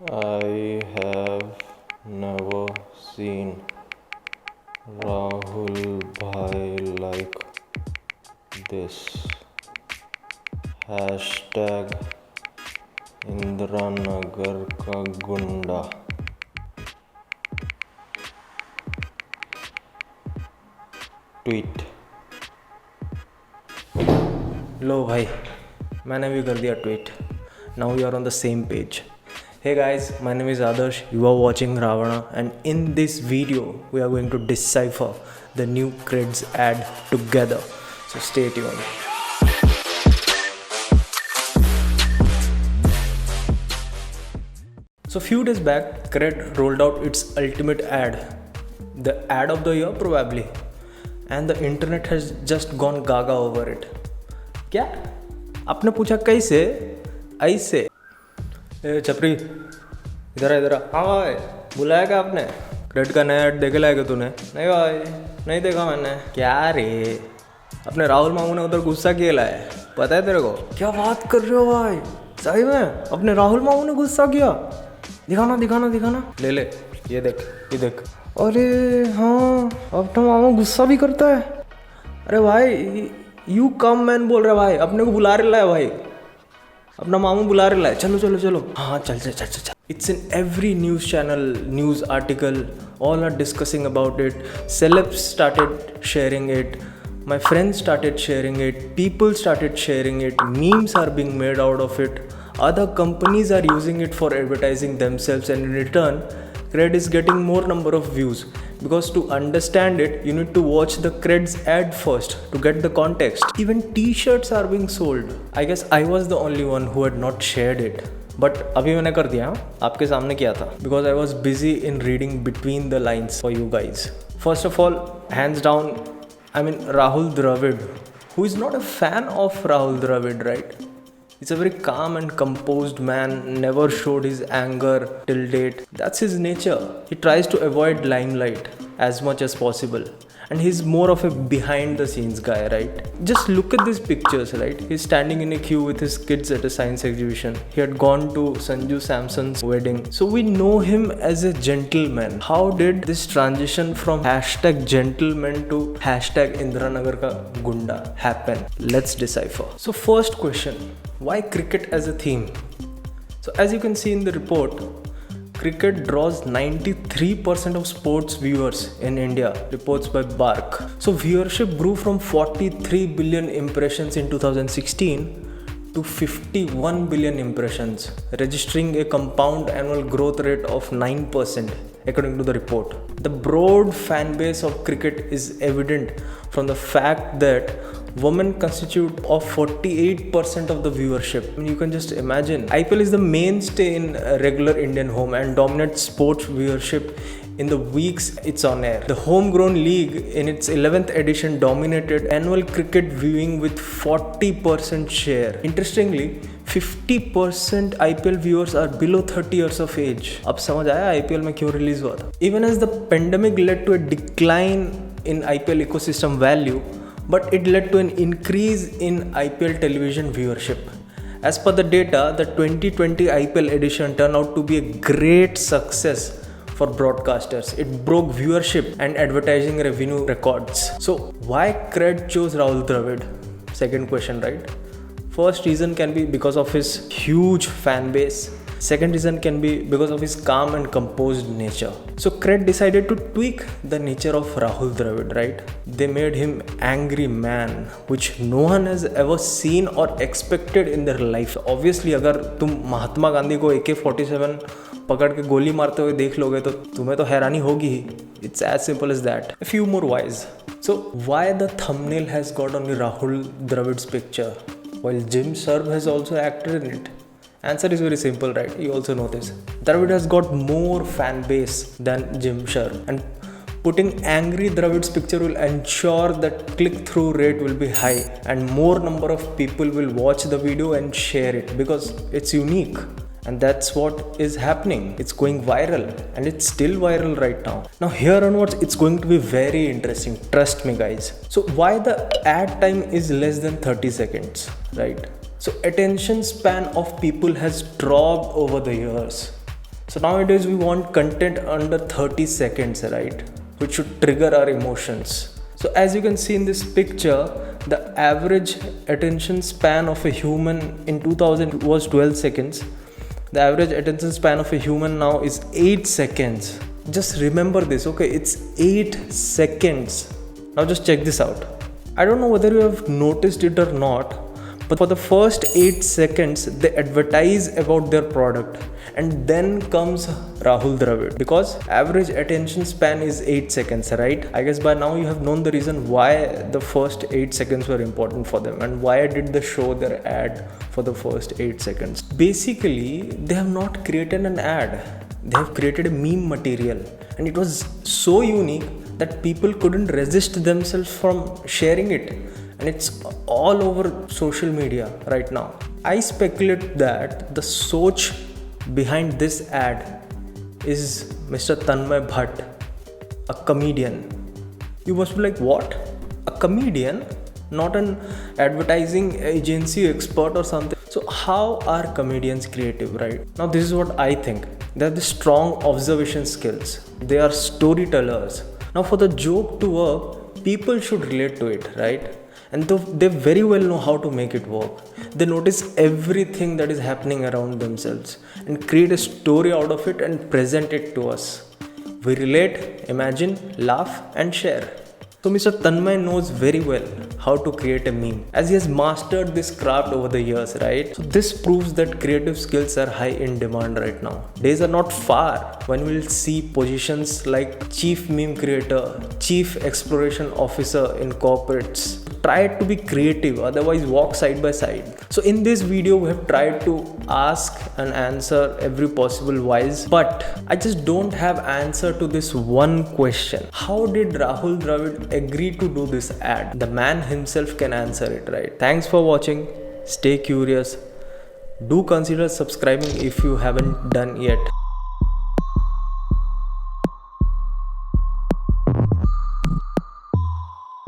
I have never seen Rahul Bhai like this. Hashtag Indiranagar का गुंडा. Tweet. लो भाई, मैंने भी कर दिया tweet. Now we are on the same page. Hey guys, my name is Adarsh. You are watching Ravana, and in this video we are going to decipher the new Creds ad together. So stay tuned. So few days back, Cred rolled out its ultimate ad, the ad of the year probably, and the internet has just gone gaga over it. क्या? आपने पूछा कैसे? ऐसे. ए छपरी, इधर इधर. हाँ भाई, बुलाया क्या आपने? क्रेड का नया ऐड देखे लाया क्या तूने? नहीं भाई, नहीं देखा मैंने. क्या रे? अपने राहुल मामू ने उधर गुस्सा किया लाया, पता है तेरे को? क्या बात कर रहे हो भाई? सही में अपने राहुल मामू ने गुस्सा किया? दिखाना दिखाना दिखाना. ले ले, ये देख, ये देख. अरे हाँ, अपना मामू गुस्सा भी करता है. अरे भाई, यू कम मैन बोल रहा है भाई, अपने को बुला रहा है भाई, अपना मामू बुला रहा है. चलो चलो चलो. हाँ चल चल चल चल. It's in every news channel, news article, all are discussing about it. Celebs started sharing it. My friends started sharing it. People started sharing it. Memes are being made out of it. Other companies are using it for advertising themselves, and in return, Cred is getting more number of views. Because to understand it, you need to watch the Cred's ad first to get the context. Even t-shirts are being sold. I guess I was the only one who had not shared it. But अभी मैंने कर दिया, आपके सामने किया था. Because I was busy in reading between the lines for you guys. First of all, hands down, I mean Rahul Dravid. Who is not a fan of Rahul Dravid, right? He's a very calm and composed man, never showed his anger till date. That's his nature. He tries to avoid limelight as much as possible. And he's more of a behind the scenes guy, right? Just look at these pictures, right? He's standing in a queue with his kids at a science exhibition. He had gone to Sanju Samson's wedding. So we know him as a gentleman. How did this transition from hashtag gentleman to hashtag Indiranagar ka gunda happen? Let's decipher. So first question, why cricket as a theme? So as you can see in the report, cricket draws 93% of sports viewers in India, reports by Bark. So viewership grew from 43 billion impressions in 2016 to 51 billion impressions, registering a compound annual growth rate of 9%, according to the report. The broad fan base of cricket is evident from the fact that women constitute of 48% of the viewership. I mean, you can just imagine. IPL is the mainstay in a regular Indian home and dominates sports viewership in the weeks it's on air. The homegrown league in its 11th edition dominated annual cricket viewing with 40% share. Interestingly, 50% IPL viewers are below 30 years of age. अब समझ आया IPL में क्यों release हुआ था. Even as the pandemic led to a decline in IPL ecosystem value, but it led to an increase in IPL television viewership. As per the data, the 2020 IPL edition turned out to be a great success for broadcasters. It broke viewership and advertising revenue records. So why Cred chose Rahul Dravid? Second question, right? First reason can be because of his huge fan base. Second reason can be because of his calm and composed nature. So Cred decided to tweak the nature of Rahul Dravid, right? They made him angry man, which no one has ever seen or expected in their life. Obviously, अगर तुम महात्मा गांधी को AK-47 पकड़ के गोली मारते हुए देख लोगे तो तुम्हें तो हैरानी होगी ही. It's as simple as that. A few more whys. So why the thumbnail has got only Rahul Dravid's picture while Jim Sarbh has also acted in it? Answer is very simple, right? You also know this. Dravid has got more fan base than Jim Sarbh, and putting angry Dravid's picture will ensure that click-through rate will be high and more number of people will watch the video and share it because it's unique. And that's what is happening. It's going viral, and it's still viral right now. Now here onwards, it's going to be very interesting. Trust me, guys. So why the ad time is less than 30 seconds, right? So attention span of people has dropped over the years. So nowadays we want content under 30 seconds, right? Which should trigger our emotions. So as you can see in this picture, the average attention span of a human in 2000 was 12 seconds. The average attention span of a human now is 8 seconds. Just remember this, okay? It's 8 seconds. Now just check this out. I don't know whether you have noticed it or not, but for the first 8 seconds, they advertise about their product. And then comes Rahul Dravid, because average attention span is 8 seconds, right? I guess by now you have known the reason why the first 8 seconds were important for them and why did they show their ad for the first 8 seconds. Basically, they have not created an ad. They have created a meme material, and it was so unique that people couldn't resist themselves from sharing it. And it's all over social media right now. I speculate that the soch behind this ad is Mr. Tanmay Bhatt, a comedian. You must be like, what? A comedian? Not an advertising agency expert or something. So how are comedians creative, right? Now this is what I think. They have the strong observation skills. They are storytellers. Now for the joke to work, people should relate to it, right? And they very well know how to make it work. They notice everything that is happening around themselves and create a story out of it and present it to us. We relate, imagine, laugh and share. So Mr. Tanmay knows very well how to create a meme, as he has mastered this craft over the years, right? So this proves that creative skills are high in demand right now. Days are not far when we'll see positions like chief meme creator, chief exploration officer in corporates. Try to be creative, otherwise walk side by side. So in this video we have tried to ask and answer every possible whys, but I just don't have answer to this one question. How did Rahul Dravid agree to do this ad? The man himself can answer it, right? Thanks for watching. Stay curious. Do consider subscribing if you haven't done yet.